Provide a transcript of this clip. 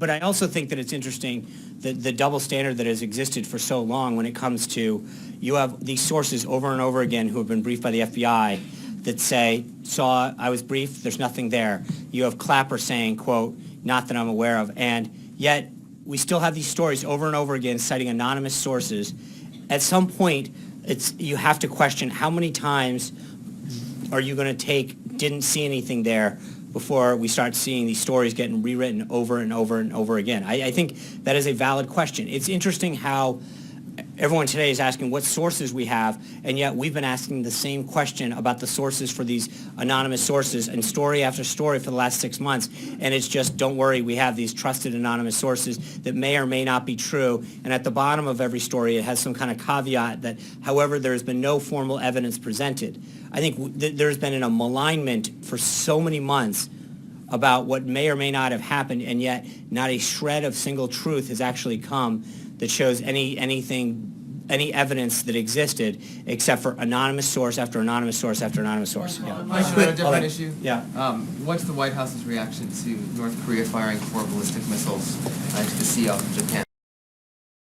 but I also think that it's interesting the double standard that has existed for so long when it comes to, you have these sources over and over again who have been briefed by the FBI that say, I was briefed, there's nothing there. You have Clapper saying, quote, not that I'm aware of. And yet we still have these stories over and over again citing anonymous sources. At some point, you have to question how many times are you going to take didn't see anything there before we start seeing these stories getting rewritten over and over and over again. I think that is a valid question. It's interesting how everyone today is asking what sources we have, and yet we've been asking the same question about the sources for these anonymous sources and story after story for the last 6 months, and it's just, don't worry, we have these trusted anonymous sources that may or may not be true, and at the bottom of every story it has some kind of caveat that, however, there has been no formal evidence presented. I think there's been a malignment for so many months about what may or may not have happened, and yet not a shred of single truth has actually come that shows any evidence that existed, except for anonymous source after anonymous source after anonymous source. On a different issue. Yeah. What's the White House's reaction to North Korea firing 4 ballistic missiles into the sea off of Japan?